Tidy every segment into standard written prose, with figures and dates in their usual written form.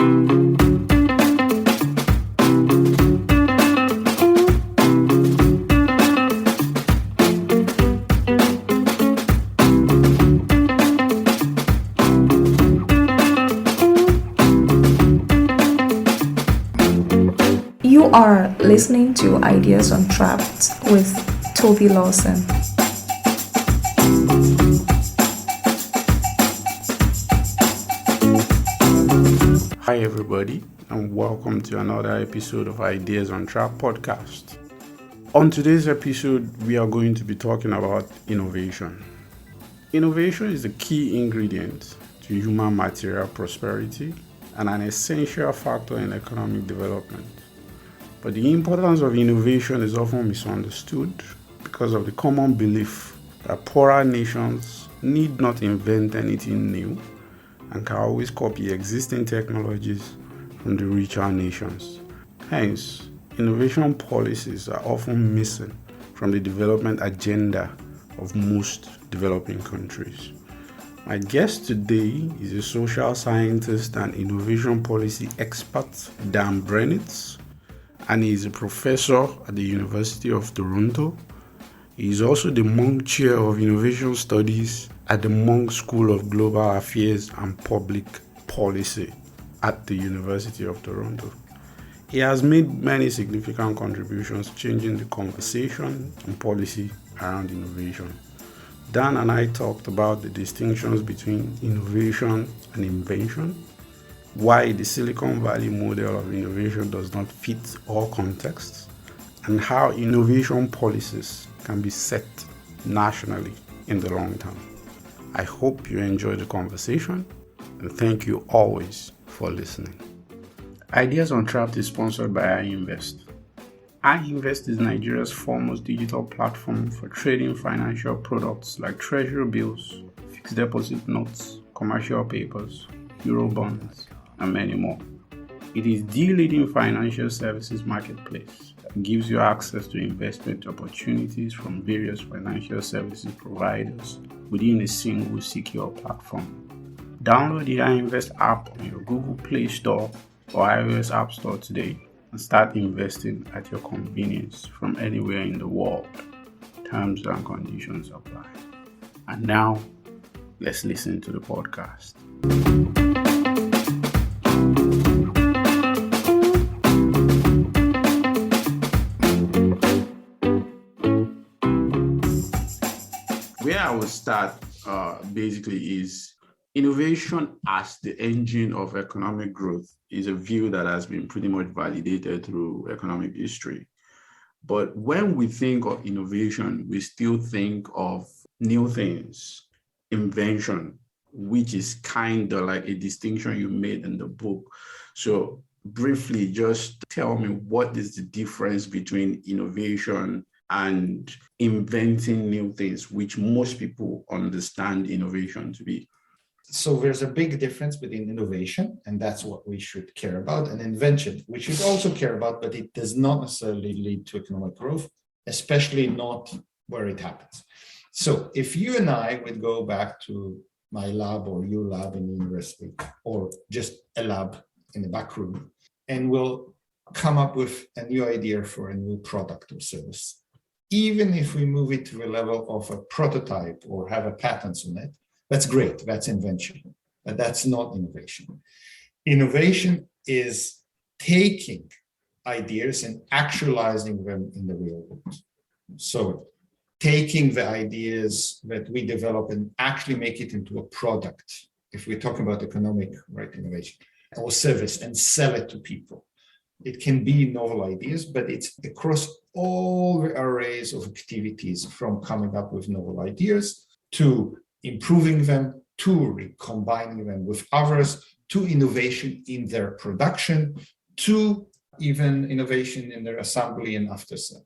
You are listening to Ideas on Trapped with Toby Lawson. Hi everybody, and welcome to another episode of Ideas on Trapped podcast. On today's episode, we are going to be talking about innovation. Innovation is a key ingredient to human material prosperity and an essential factor in economic development. But the importance of innovation is often misunderstood because of the common belief that poorer nations need not invent anything new and can always copy existing technologies from the richer nations. Hence, innovation policies are often missing from the development agenda of most developing countries. My guest today is a social scientist and innovation policy expert, Dan Breznitz, and he is a professor at the University of Toronto. He is also the Monk Chair of Innovation Studies at the Monk School of Global Affairs and Public Policy at the University of Toronto. He has made many significant contributions changing the conversation and policy around innovation. Dan and I talked about the distinctions between innovation and invention, why the Silicon Valley model of innovation does not fit all contexts, and how innovation policies can be set nationally in the long term. I hope you enjoy the conversation, and thank you always for listening. Ideas on Trapped is sponsored by iInvest. iInvest is Nigeria's foremost digital platform for trading financial products like treasury bills, fixed deposit notes, commercial papers, euro bonds, and many more. It is the leading financial services marketplace that gives you access to investment opportunities from various financial services providers within a single secure platform. Download the iInvest app on your Google Play Store or iOS App Store today and start investing at your convenience from anywhere in the world. Terms and conditions apply. And now, let's listen to the podcast. Where I will start basically is innovation as the engine of economic growth is a view that has been pretty much validated through economic history. But when we think of innovation, we still think of new things, invention, which is kind of like a distinction you made in the book. So briefly, just tell me, what is the difference between innovation and inventing new things, which most people understand innovation to be? So there's a big difference between innovation, and that's what we should care about, and invention, we should also care about, but it does not necessarily lead to economic growth, especially not where it happens. So if you and I would go back to my lab or your lab in the university, or just a lab in the back room, and we'll come up with a new idea for a new product or service, even if we move it to a level of a prototype or have a patent on it, that's great, that's invention, but that's not innovation. Innovation is taking ideas and actualizing them in the real world. So taking the ideas that we develop and actually make it into a product, if we're talking about economic, right, innovation, or service, and sell it to people. It can be novel ideas, but it's across all the arrays of activities, from coming up with novel ideas to improving them, to recombining them with others, to innovation in their production, to even innovation in their assembly and after sale.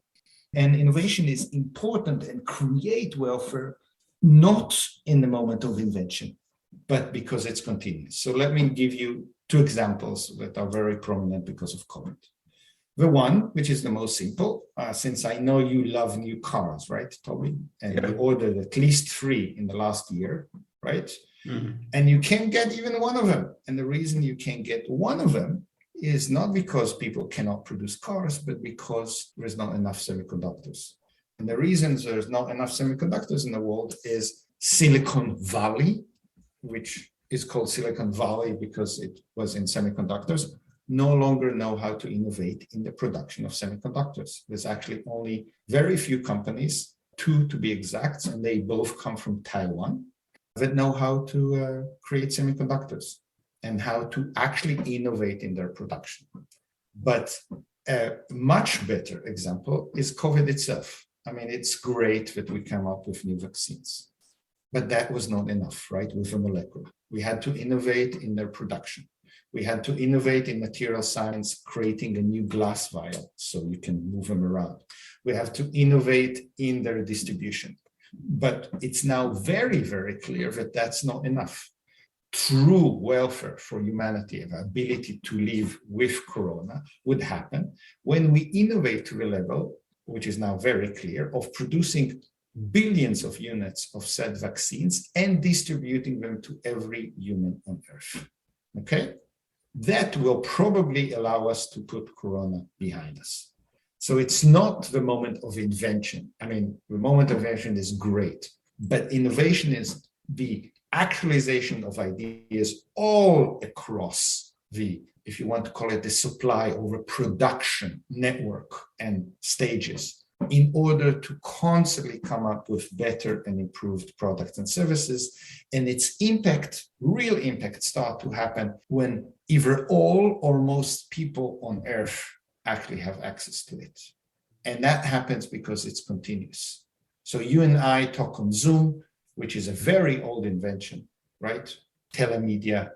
And innovation is important and create welfare, not in the moment of invention, but because it's continuous. So let me give you two examples that are very prominent because of COVID. The one, which is the most simple, since I know you love new cars, right, Toby? And you ordered at least 3 in the last year, right? And you can't get even one of them. And the reason you can't get one of them is not because people cannot produce cars, but because there's not enough semiconductors. And the reasons there's not enough semiconductors in the world is Silicon Valley, which is called Silicon Valley because it was in semiconductors, no longer know how to innovate in the production of semiconductors. There's actually only very few companies, 2 to be exact, and they both come from Taiwan, that know how to create semiconductors and how to actually innovate in their production. But a much better example is COVID itself. I mean, it's great that we come up with new vaccines, but that was not enough, right? With a molecular. We had to innovate in their production. We had to innovate in material science, creating a new glass vial so you can move them around. We have to innovate in their distribution. But it's now very, very clear that that's not enough. True welfare for humanity, the ability to live with corona, would happen when we innovate to the level, which is now very clear, of producing billions of units of said vaccines and distributing them to every human on Earth. Okay? That will probably allow us to put corona behind us. So it's not the moment of invention. I mean, the moment of invention is great, but innovation is the actualization of ideas all across the, if you want to call it, the supply or the production network and stages, in order to constantly come up with better and improved products and services. And its impact, real impact, start to happen when either all or most people on Earth actually have access to it. And that happens because it's continuous. So you and I talk on Zoom, which is a very old invention, right? Telemedia.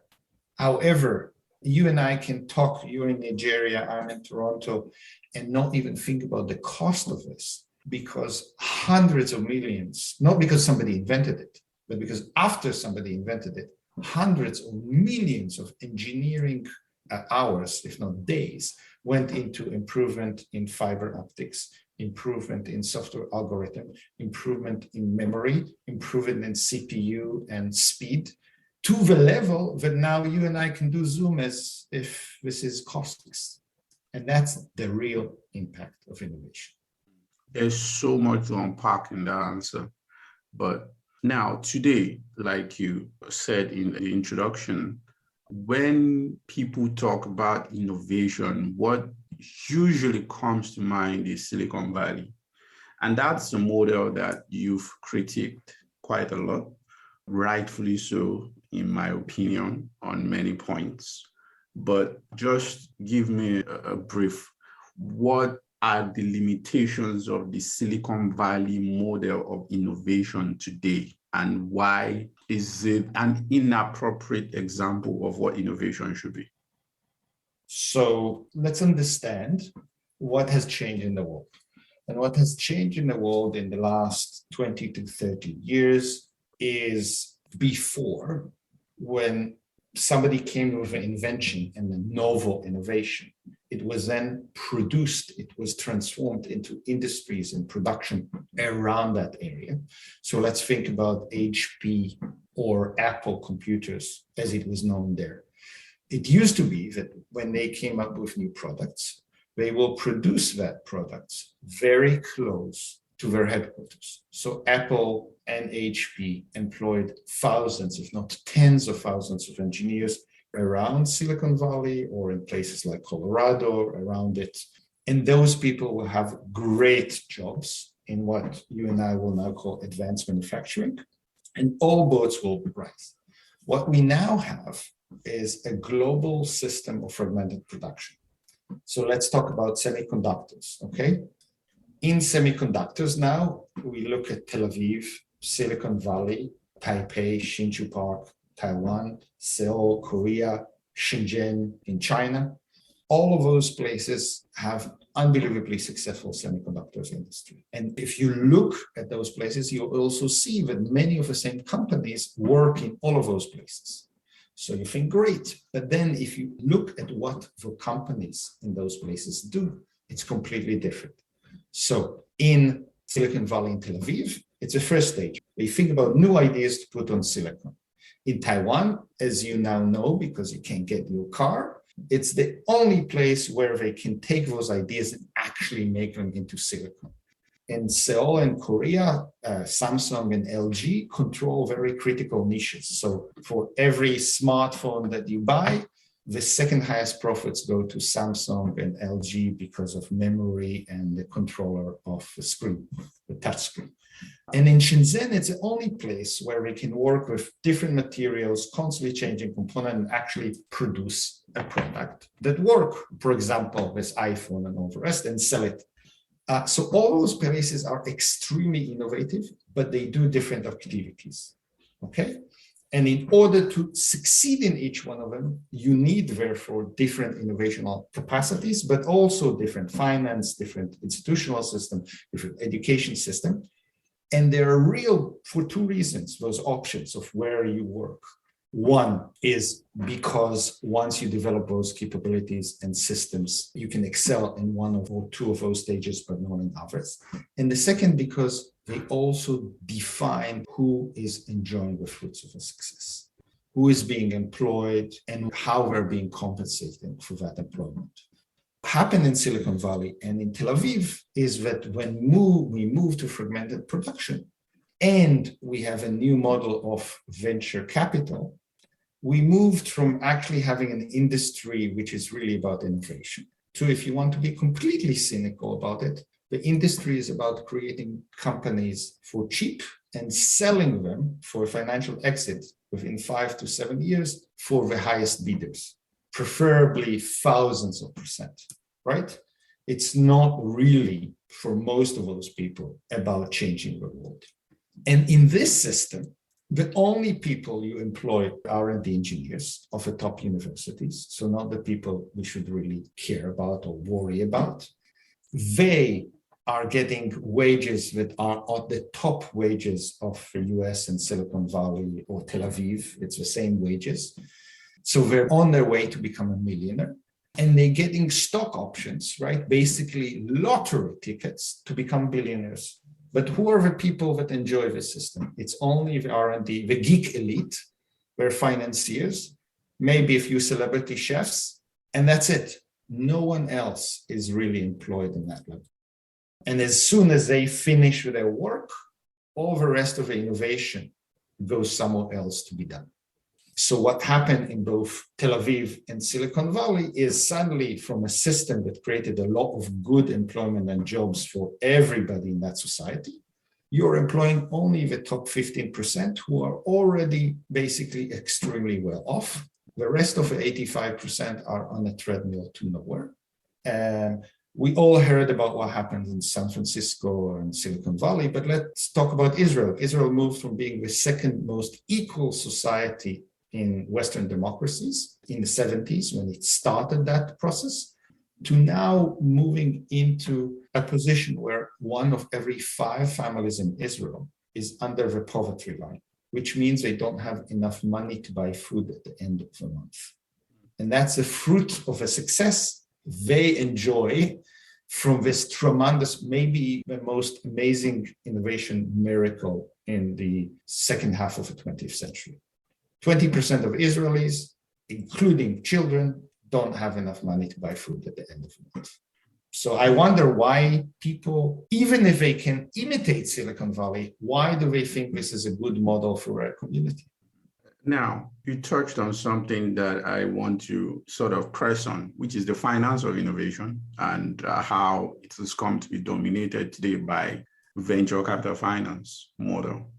However, you and I can talk, you're in Nigeria, I'm in Toronto, and not even think about the cost of this, because hundreds of millions, not because somebody invented it, but because after somebody invented it, hundreds of millions of engineering hours, if not days, went into improvement in fiber optics, improvement in software algorithm, improvement in memory, improvement in CPU and speed, to the level that now you and I can do Zoom as if this is costless. And that's the real impact of innovation. There's so much to unpack in that answer. But now, today, like you said in the introduction, when people talk about innovation, what usually comes to mind is Silicon Valley. And that's the model that you've critiqued quite a lot, rightfully so, in my opinion, on many points. But just give me a brief. What are the limitations of the Silicon Valley model of innovation today? And why is it an inappropriate example of what innovation should be? So let's understand what has changed in the world. And what has changed in the world in the last 20 to 30 years is before, when somebody came with an invention and a novel innovation, it was then produced, it was transformed into industries and production around that area. So let's think about HP or Apple computers as it was known there. It used to be that when they came up with new products, they will produce that products very close to their headquarters. So Apple and HP employed thousands, if not tens of thousands of engineers around Silicon Valley or in places like Colorado around it. And those people will have great jobs in what you and I will now call advanced manufacturing, and all boats will rise. What we now have is a global system of fragmented production. So let's talk about semiconductors, okay? In semiconductors now, we look at Tel Aviv, Silicon Valley, Taipei, Hsinchu Park, Taiwan, Seoul, Korea, Shenzhen in China. All of those places have unbelievably successful semiconductors industry. And if you look at those places, you'll also see that many of the same companies work in all of those places. So you think, great. But then if you look at what the companies in those places do, it's completely different. So in Silicon Valley in Tel Aviv, it's a first stage. They think about new ideas to put on silicon. In Taiwan, as you now know, because you can't get your car, it's the only place where they can take those ideas and actually make them into silicon. In Seoul and Korea, Samsung and LG control very critical niches. So for every smartphone that you buy, the second highest profits go to Samsung and LG because of memory and the controller of the screen, the touch screen. And in Shenzhen, it's the only place where we can work with different materials, constantly changing components, and actually produce a product that work, for example, with iPhone and all the rest, and sell it. So all those places are extremely innovative, but they do different activities, okay? And in order to succeed in each one of them, you need, therefore, different innovational capacities, but also different finance, different institutional system, different education system. And they are real for two reasons, those options of where you work. One is because once you develop those capabilities and systems, you can excel in one or two of those stages, but not in others. And the second, because they also define who is enjoying the fruits of a success, who is being employed, and how they're being compensated for that employment. What happened in Silicon Valley and in Tel Aviv is that when we move to fragmented production and we have a new model of venture capital, we moved from actually having an industry which is really about innovation to, if you want to be completely cynical about it, the industry is about creating companies for cheap and selling them for financial exit within 5 to 7 years for the highest bidders, preferably thousands of percent, right? It's not really, for most of those people, about changing the world. And in this system, the only people you employ are the engineers of the top universities, so not the people we should really care about or worry about. They are getting wages that are at the top wages of the US and Silicon Valley or Tel Aviv. It's the same wages. So they're on their way to become a millionaire. And they're getting stock options, right? Basically lottery tickets to become billionaires. But who are the people that enjoy the system? It's only the R&D, the geek elite, they're financiers, maybe a few celebrity chefs, and that's it. No one else is really employed in that level. And as soon as they finish their work, all the rest of the innovation goes somewhere else to be done. So what happened in both Tel Aviv and Silicon Valley is suddenly, from a system that created a lot of good employment and jobs for everybody in that society, you're employing only the top 15% who are already basically extremely well off. The rest of the 85% are on a treadmill to nowhere. And we all heard about what happened in San Francisco and Silicon Valley, but let's talk about Israel. Israel moved from being the second most equal society in Western democracies in the 70s when it started that process, to now moving into a position where 1 of every 5 families in Israel is under the poverty line, which means they don't have enough money to buy food at the end of the month. And that's a fruit of a success they enjoy from this tremendous, maybe the most amazing innovation miracle in the second half of the 20th century. 20% of Israelis, including children, don't have enough money to buy food at the end of the month. So I wonder why people, even if they can imitate Silicon Valley, why do they think this is a good model for our community? Now, you touched on something that I want to sort of press on, which is the finance of innovation and how it has come to be dominated today by venture capital finance model.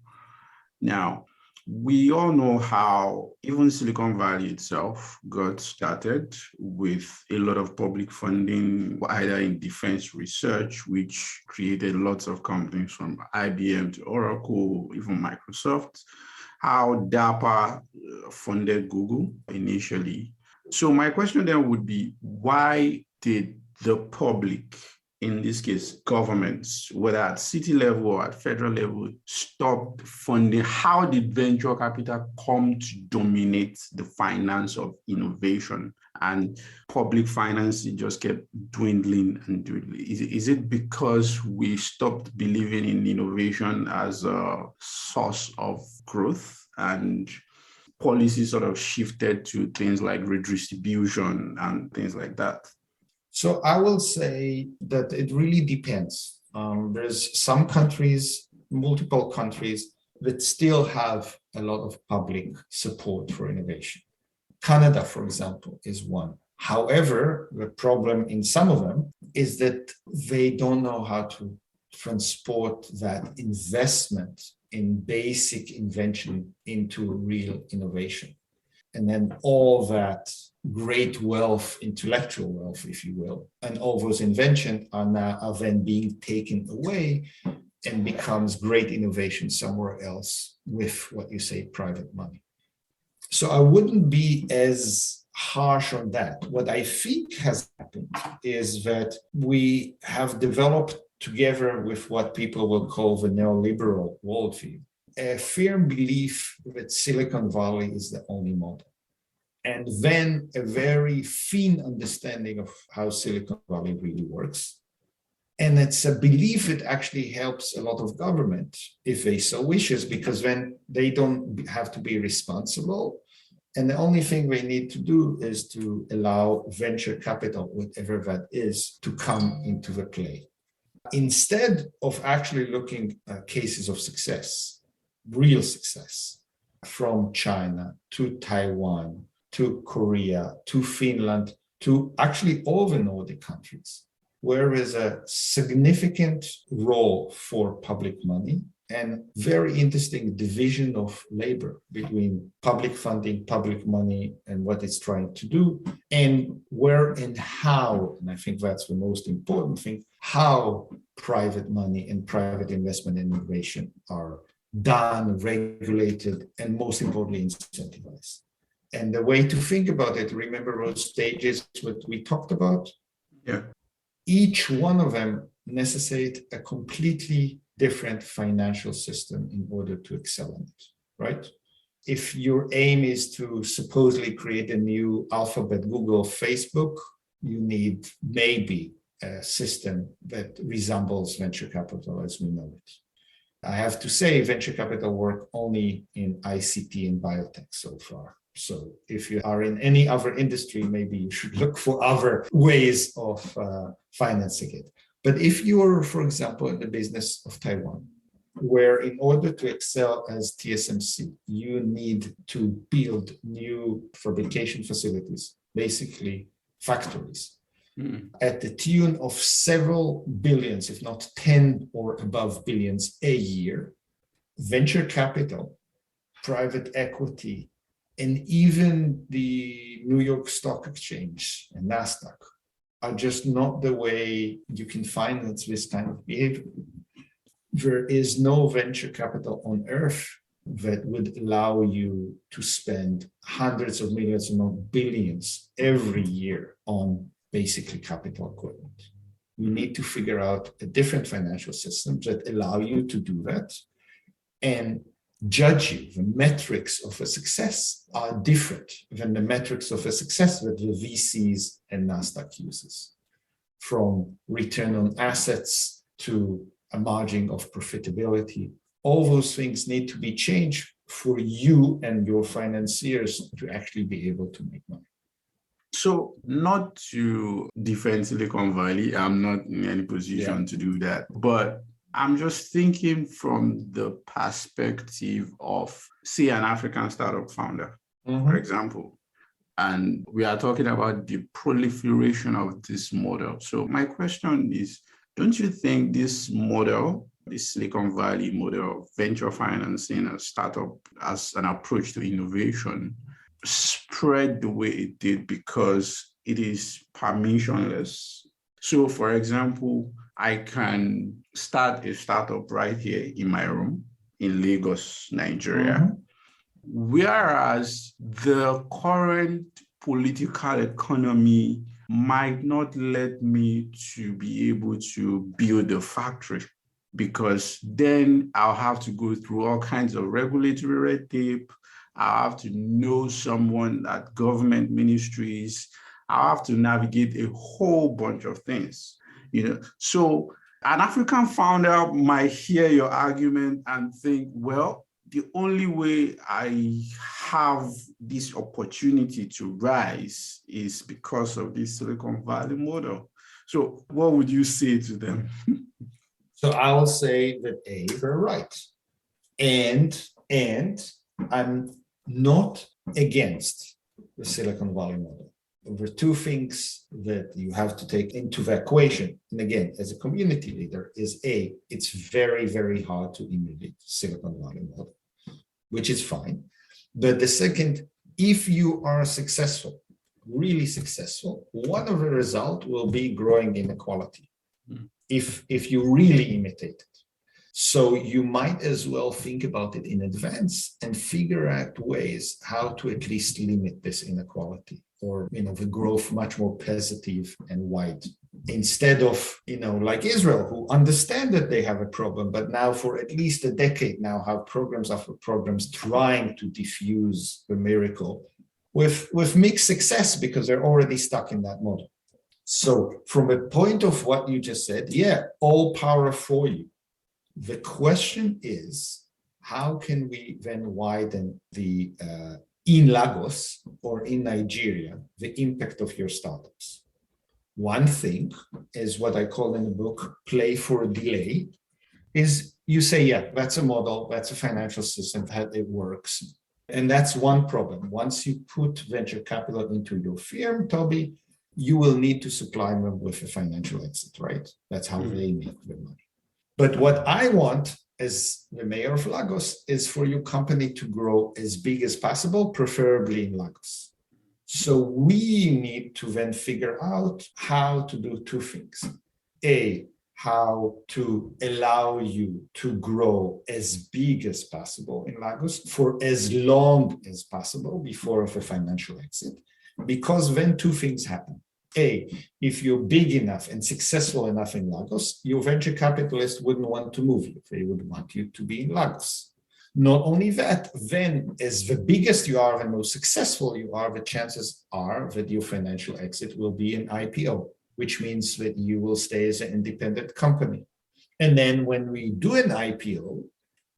Now, we all know how even Silicon Valley itself got started with a lot of public funding, either in defense research, which created lots of companies from IBM to Oracle, even Microsoft, how DARPA funded Google initially. So my question then would be, why did the public, in this case, governments, whether at city level or at federal level, stop funding? How did venture capital come to dominate the finance of innovation, and public financing just kept dwindling and dwindling? Is it because we stopped believing in innovation as a source of growth? And policy sort of shifted to things like redistribution and things like that? So I will say that it really depends. There's some countries, multiple countries, that still have a lot of public support for innovation. Canada, for example, is one. However, the problem in some of them is that they don't know how to transport that investment in basic invention into real innovation. And then all that great wealth, intellectual wealth, if you will, and all those inventions are then being taken away and becomes great innovation somewhere else with what you say, private money. So I wouldn't be as harsh on that. What I think has happened is that we have developed, together with what people will call the neoliberal worldview, a firm belief that Silicon Valley is the only model. And then a very thin understanding of how Silicon Valley really works. And it's a belief that actually helps a lot of government, if they so wishes, because then they don't have to be responsible. And the only thing they need to do is to allow venture capital, whatever that is, to come into the play. Instead of actually looking at cases of success, real success, from China to Taiwan, to Korea, to Finland, to actually all the Nordic countries, where there is a significant role for public money and very interesting division of labor between public funding, public money, and what it's trying to do, and where and how, and I think that's the most important thing, how private money and private investment in innovation are done, regulated, and most importantly, incentivized. And the way to think about it, remember those stages that we talked about? Yeah. Each one of them necessitates a completely different financial system in order to excel in it, right? If your aim is to supposedly create a new Alphabet, Google, Facebook, you need maybe a system that resembles venture capital as we know it. I have to say venture capital work only in ICT and biotech so far. So if you are in any other industry, maybe you should look for other ways of financing it. But if you're, for example, in the business of Taiwan, where in order to excel as TSMC, you need to build new fabrication facilities, basically factories, at the tune of several billions, if not 10 or above billions a year, venture capital, private equity, and even the New York Stock Exchange and NASDAQ are just not the way you can finance this kind of behavior. There is no venture capital on earth that would allow you to spend hundreds of millions, if not billions, every year on basically capital equipment. You need to figure out a different financial system that allow you to do that and judge you. The metrics of a success are different than the metrics of a success that the VCs and NASDAQ uses, from return on assets to a margin of profitability. All those things need to be changed for you and your financiers to actually be able to make money. So not to defend Silicon Valley, I'm not in any position to do that, but I'm just thinking from the perspective of, say, an African startup founder, for example, and we are talking about the proliferation of this model. So my question is, don't you think this model, the Silicon Valley model of venture financing a startup as an approach to innovation, spread the way it did because it is permissionless? So, for example, I can start a startup right here in my room in Lagos, Nigeria, whereas the current political economy might not let me to be able to build a factory, because then I'll have to go through all kinds of regulatory red tape. I'll have to know someone at government ministries. I'll have to navigate a whole bunch of things, So an African founder might hear your argument and think, well, the only way I have this opportunity to rise is because of this Silicon Valley model. So what would you say to them? So I will say that you're right. And I'm not against the Silicon Valley model. There are two things that you have to take into the equation. And again, as a community leader, is it's very, very hard to emulate Silicon Valley model, which is fine. But the second, if you are successful, really successful, one of the results will be growing inequality. If you really imitate it. So you might as well think about it in advance and figure out ways how to at least limit this inequality, or the growth much more positive and wide, instead of like Israel, who understand that they have a problem, but now for at least a decade now have programs after programs trying to diffuse the miracle with mixed success because they're already stuck in that model. So from a point of what you just said, all power for you. The question is, how can we then widen the in Lagos or in Nigeria, the impact of your startups? One thing is what I call in the book, play for delay, is you say, that's a model, that's a financial system, how it works. And that's one problem. Once you put venture capital into your firm, Toby, you will need to supply them with a financial exit, right? That's how they make their money. But what I want as the mayor of Lagos is for your company to grow as big as possible, preferably in Lagos. So we need to then figure out how to do two things. How to allow you to grow as big as possible in Lagos for as long as possible before the financial exit, because then two things happen. If you're big enough and successful enough in Lagos, your venture capitalist wouldn't want to move you. They would want you to be in Lagos. Not only that, then as the biggest you are and most successful you are, the chances are that your financial exit will be an IPO, which means that you will stay as an independent company. And then when we do an IPO,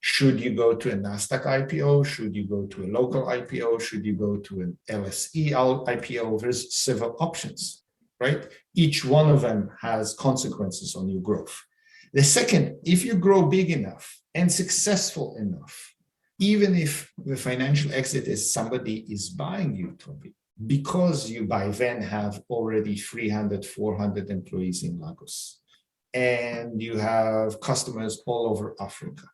should you go to a NASDAQ IPO? Should you go to a local IPO? Should you go to an LSE IPO? There's several options, right? Each one of them has consequences on your growth. The second, if you grow big enough and successful enough, even if the financial exit is somebody is buying you, Toby, because you by then have already 300, 400 employees in Lagos, and you have customers all over Africa,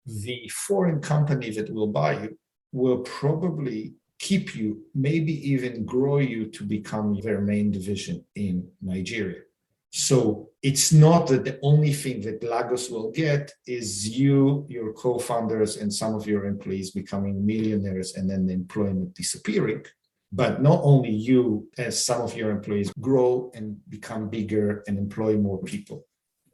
the foreign company that will buy you will probably keep you, maybe even grow you to become their main division in Nigeria. So it's not that the only thing that Lagos will get is you, your co-founders, and some of your employees becoming millionaires and then the employment disappearing. But not only you, as some of your employees grow and become bigger and employ more people.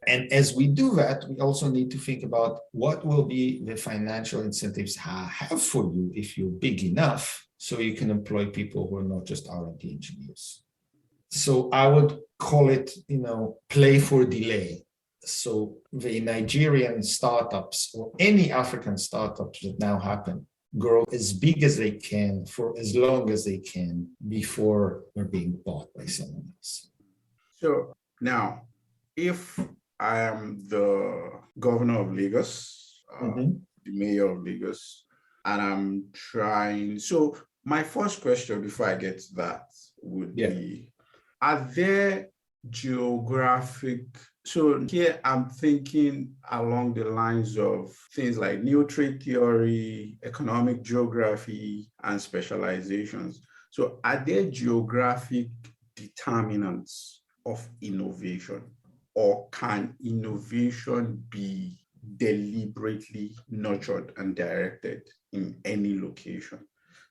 And as we do that, we also need to think about what will be the financial incentives I have for you if you're big enough so you can employ people who are not just R&D engineers. So I would call it, play for delay. So the Nigerian startups or any African startups that now happen grow as big as they can for as long as they can before they're being bought by someone else. So now, if I am the governor of Lagos, the mayor of Lagos, and I'm trying. So my first question before I get to that would be, are there geographic, so here I'm thinking along the lines of things like new trade theory, economic geography, and specializations. So are there geographic determinants of innovation? Or can innovation be deliberately nurtured and directed in any location?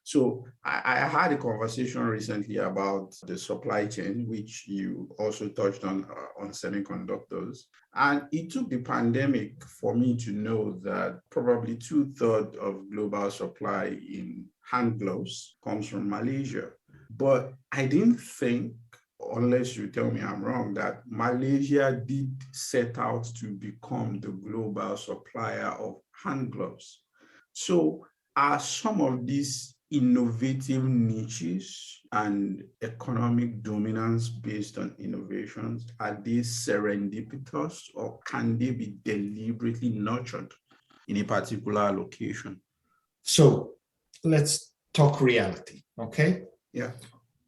So I had a conversation recently about the supply chain, which you also touched on semiconductors. And it took the pandemic for me to know that probably 2/3 of global supply in hand gloves comes from Malaysia. But I didn't think, unless you tell me I'm wrong, that Malaysia did set out to become the global supplier of hand gloves. So are some of these innovative niches and economic dominance based on innovations, are they serendipitous or can they be deliberately nurtured in a particular location? So let's talk reality, okay? Yeah.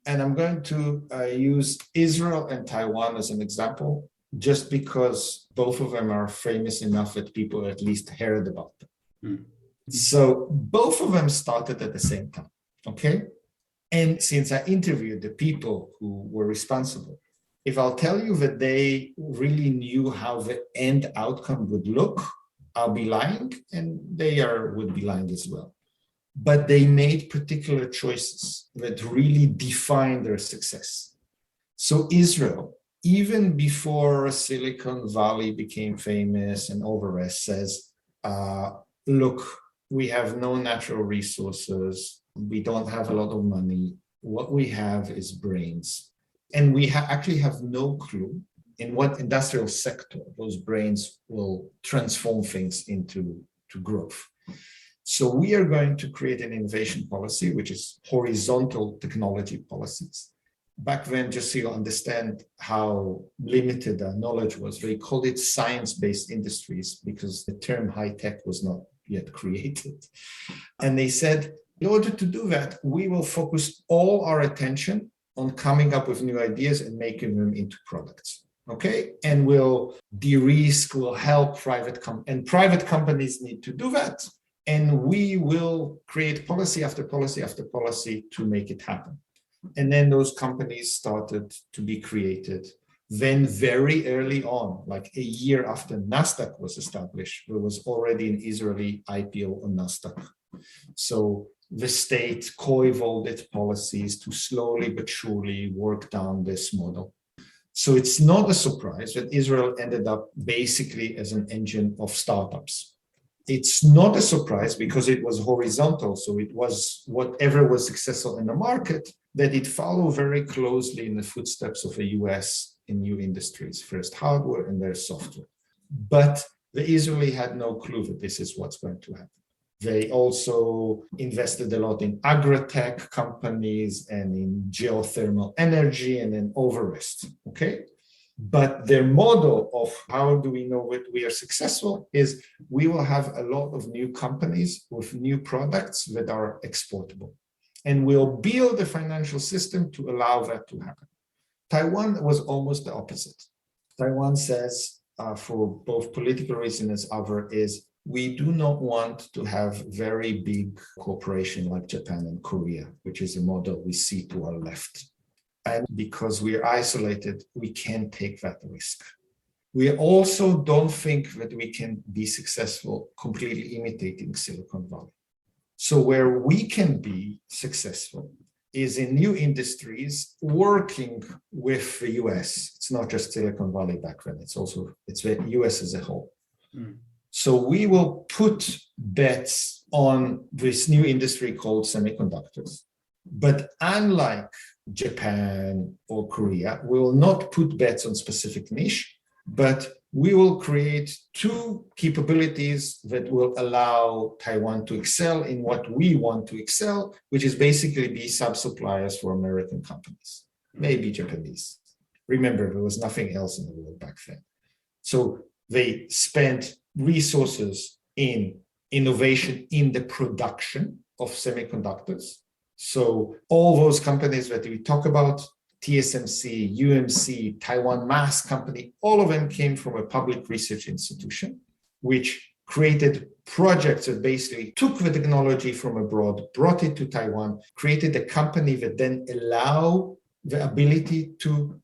And I'm going to use Israel and Taiwan as an example, just because both of them are famous enough that people at least heard about them. Mm. So both of them started at the same time, okay? And since I interviewed the people who were responsible, if I'll tell you that they really knew how the end outcome would look, I'll be lying, and would be lying as well. But they made particular choices that really defined their success. So Israel, even before Silicon Valley became famous and all the rest, says, look, we have no natural resources. We don't have a lot of money. What we have is brains. And we actually have no clue in what industrial sector those brains will transform things into growth. So we are going to create an innovation policy, which is horizontal technology policies. Back then, just so you understand how limited our knowledge was, they called it science-based industries because the term high tech was not yet created. And they said, in order to do that, we will focus all our attention on coming up with new ideas and making them into products. Okay, and we'll de-risk, we'll help private companies need to do that. And we will create policy after policy after policy to make it happen. And then those companies started to be created. Then very early on, like a year after NASDAQ was established, there was already an Israeli IPO on NASDAQ. So the state co-evolved its policies to slowly but surely work down this model. So it's not a surprise that Israel ended up basically as an engine of startups. It's not a surprise because it was horizontal. So it was whatever was successful in the market, that it followed very closely in the footsteps of the US in new industries, first hardware and then software. But the Israeli had no clue that this is what's going to happen. They also invested a lot in agri-tech companies and in geothermal energy and then all the rest, okay? But their model of how do we know that we are successful is we will have a lot of new companies with new products that are exportable. And we'll build a financial system to allow that to happen. Taiwan was almost the opposite. Taiwan says, for both political reasons and other, is we do not want to have very big corporations like Japan and Korea, which is a model we see to our left. And because we're isolated, we can't take that risk. We also don't think that we can be successful completely imitating Silicon Valley. So where we can be successful is in new industries working with the US. It's not just Silicon Valley back then, it's the US as a whole. Mm. So we will put bets on this new industry called semiconductors. But unlike Japan or Korea, we will not put bets on specific niche, but we will create two capabilities that will allow Taiwan to excel in what we want to excel, which is basically be sub-suppliers for American companies, maybe Japanese. Remember, there was nothing else in the world back then. So they spent resources in innovation in the production of semiconductors. So all those companies that we talk about, TSMC, UMC, Taiwan Mass Company, all of them came from a public research institution, which created projects that basically took the technology from abroad, brought it to Taiwan, created a company that then allowed the ability to,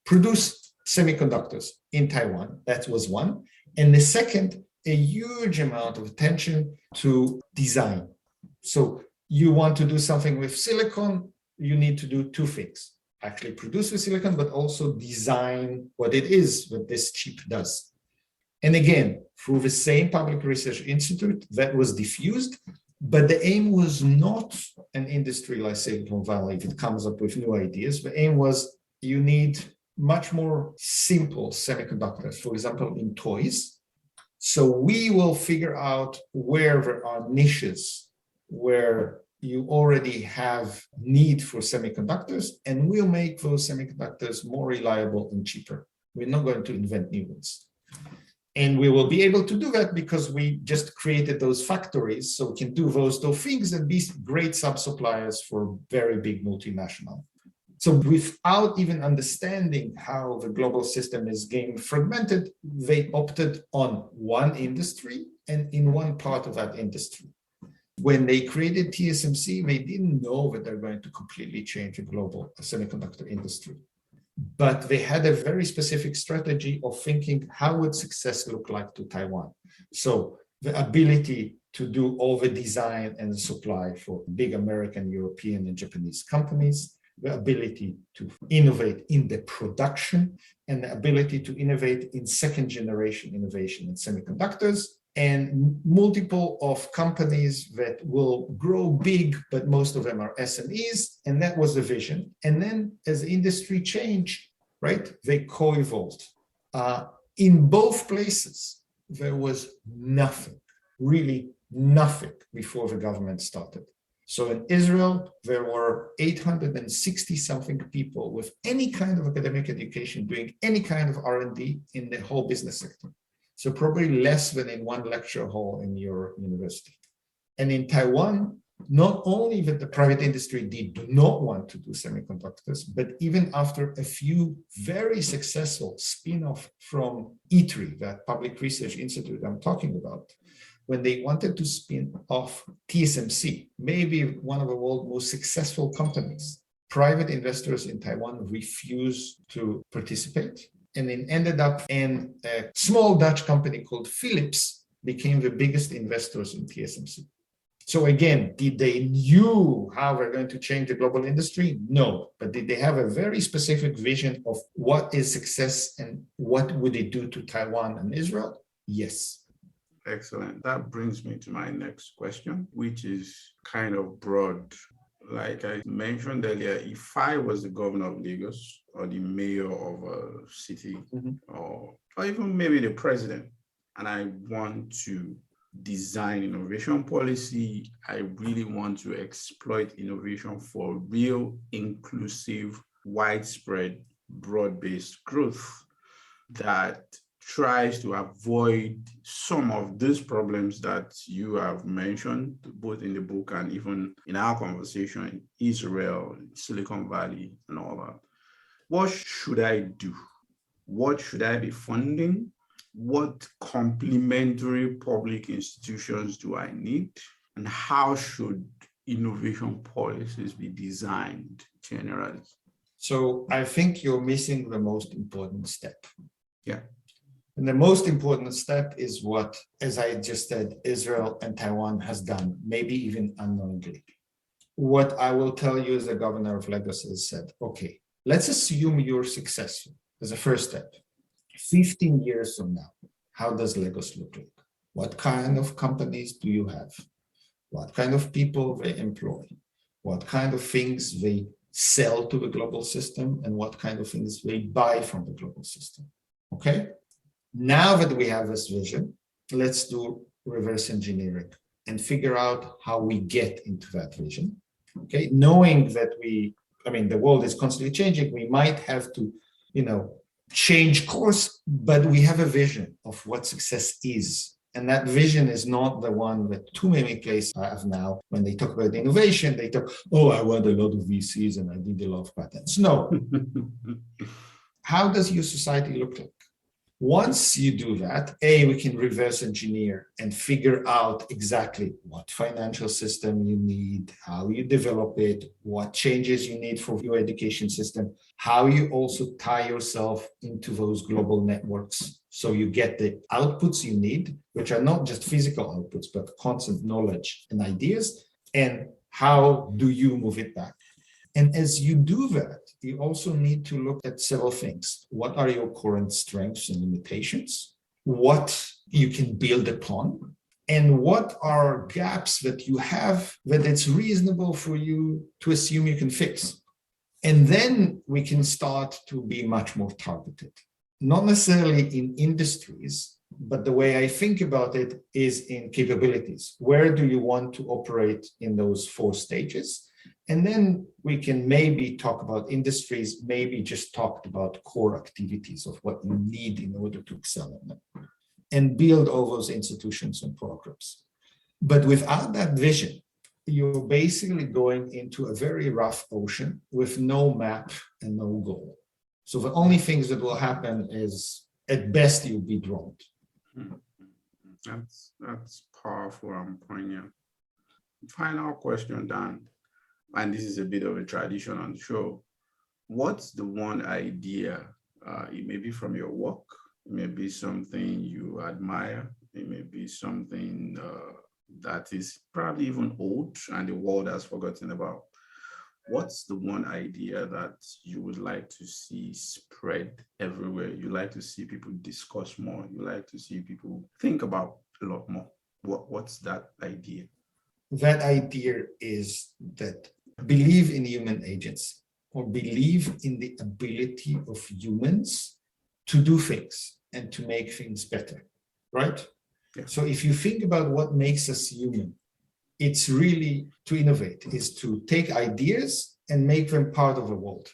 produce semiconductors in Taiwan. That was one. And the second, a huge amount of attention to design. So you want to do something with silicon, you need to do two things. Actually produce with silicon, but also design what it is that this chip does. And again, through the same public research institute that was diffused, but the aim was not an industry like Silicon Valley if it comes up with new ideas. The aim was you need much more simple semiconductors, for example, in toys. So we will figure out where there are niches where you already have need for semiconductors, and we'll make those semiconductors more reliable and cheaper. We're not going to invent new ones. And we will be able to do that because we just created those factories, so we can do those two things and be great sub-suppliers for very big multinational. So without even understanding how the global system is getting fragmented, they opted on one industry and in one part of that industry. When they created TSMC, they didn't know that they're going to completely change the global semiconductor industry. But they had a very specific strategy of thinking, how would success look like to Taiwan? So the ability to do all the design and supply for big American, European, and Japanese companies, the ability to innovate in the production, and the ability to innovate in second generation innovation in semiconductors, and multiple of companies that will grow big, but most of them are SMEs, and that was the vision. And then as the industry changed, right, they co-evolved. In both places, there was nothing, really nothing before the government started. So in Israel, there were 860 something people with any kind of academic education doing any kind of R&D in the whole business sector. So probably less than in one lecture hall in your university. And in Taiwan, not only that the private industry do not want to do semiconductors, but even after a few very successful spin-off from ITRI, that public research institute I'm talking about, when they wanted to spin off TSMC, maybe one of the world's most successful companies, private investors in Taiwan refused to participate. And it ended up in a small Dutch company called Philips became the biggest investors in TSMC. So again, did they knew how we're going to change the global industry? No, but did they have a very specific vision of what is success and what would it do to Taiwan and Israel? Yes. Excellent. That brings me to my next question, which is kind of broad. Like I mentioned earlier, if I was the governor of Lagos or the mayor of a city, or even maybe the president, and I want to design innovation policy, I really want to exploit innovation for real, inclusive, widespread, broad-based growth that tries to avoid some of these problems that you have mentioned, both in the book and even in our conversation, Israel, Silicon Valley, and all that. What should I do? What should I be funding? What complementary public institutions do I need? And how should innovation policies be designed generally? So I think you're missing the most important step. Yeah. And the most important step is what, as I just said, Israel and Taiwan has done, maybe even unknowingly. What I will tell you as the governor of Lagos has said, okay, let's assume you're successful as a first step. 15 years from now, how does Lagos look like? What kind of companies do you have? What kind of people they employ? What kind of things they sell to the global system? And what kind of things they buy from the global system? Okay? Now that we have this vision, let's do reverse engineering and figure out how we get into that vision. Okay, knowing that the world is constantly changing, we might have to, change course, but we have a vision of what success is. And that vision is not the one that too many places have now. When they talk about innovation, they talk, oh, I want a lot of VCs and I did a lot of patents. No. How does your society look like? Once you do that, we can reverse engineer and figure out exactly what financial system you need, how you develop it, what changes you need for your education system, how you also tie yourself into those global networks so you get the outputs you need, which are not just physical outputs, but constant knowledge and ideas, and how do you move it back? And as you do that, you also need to look at several things. What are your current strengths and limitations? What you can build upon? And what are gaps that you have that it's reasonable for you to assume you can fix? And then we can start to be much more targeted. Not necessarily in industries, But the way I think about it is in capabilities. Where do you want to operate in those 4 stages? And then we can maybe talk about industries, maybe just talk about core activities of what you need in order to excel in them and build all those institutions and programs. But without that vision, you're basically going into a very rough ocean with no map and no goal. So the only things that will happen is, at best, you'll be drowned. That's powerful and poignant. Final question, Dan, and this is a bit of a tradition on the show. What's the one idea, it may be from your work, it may be something you admire, it may be something that is probably even old and the world has forgotten about. What's the one idea that you would like to see spread everywhere? You like to see people discuss more. You like to see people think about a lot more. What's that idea? That idea is that believe in human agency, or believe in the ability of humans to do things and to make things better, right? Yeah. So if you think about what makes us human, it's really to innovate, is to take ideas and make them part of the world,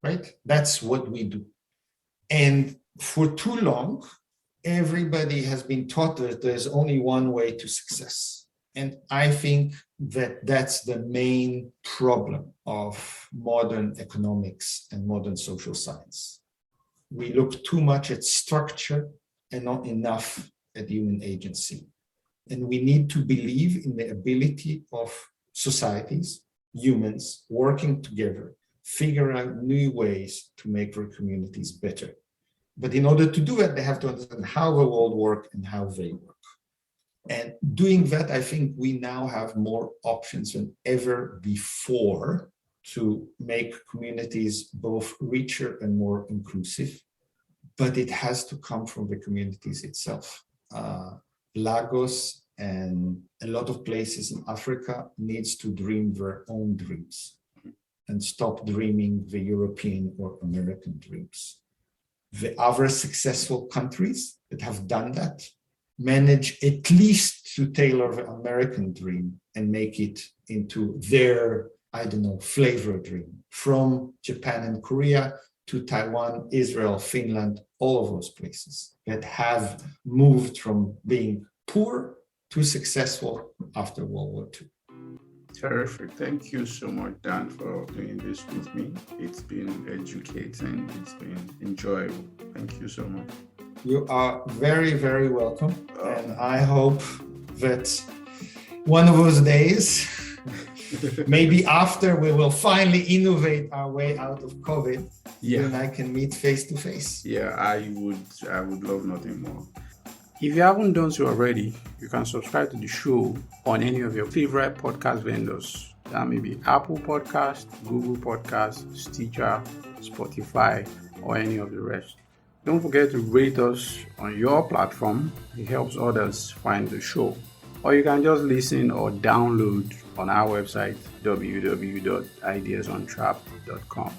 right? That's what we do. And for too long, everybody has been taught that there's only one way to success. And I think that that's the main problem of modern economics and modern social science. We look too much at structure and not enough at human agency. And we need to believe in the ability of societies, humans, working together, figure out new ways to make their communities better. But in order to do it, they have to understand how the world works and how they work. And doing that, I think we now have more options than ever before to make communities both richer and more inclusive. But it has to come from the communities itself. Lagos and a lot of places in Africa needs to dream their own dreams and stop dreaming the European or American dreams. The other successful countries that have done that manage at least to tailor the American dream and make it into their, flavor dream. From Japan and Korea to Taiwan, Israel, Finland, all of those places that have moved from being poor to successful after World War II. Terrific. Thank you so much, Dan, for doing this with me. It's been educating. It's been enjoyable. Thank you so much. You are very, very welcome. And I hope that one of those days, maybe after we will finally innovate our way out of COVID, then I can meet face to face. Yeah, I would love nothing more. If you haven't done so already, you can subscribe to the show on any of your favorite podcast vendors. That may be Apple Podcast, Google Podcast, Stitcher, Spotify, or any of the rest. Don't forget to rate us on your platform. It helps others find the show. Or you can just listen or download on our website, www.ideasontrap.com.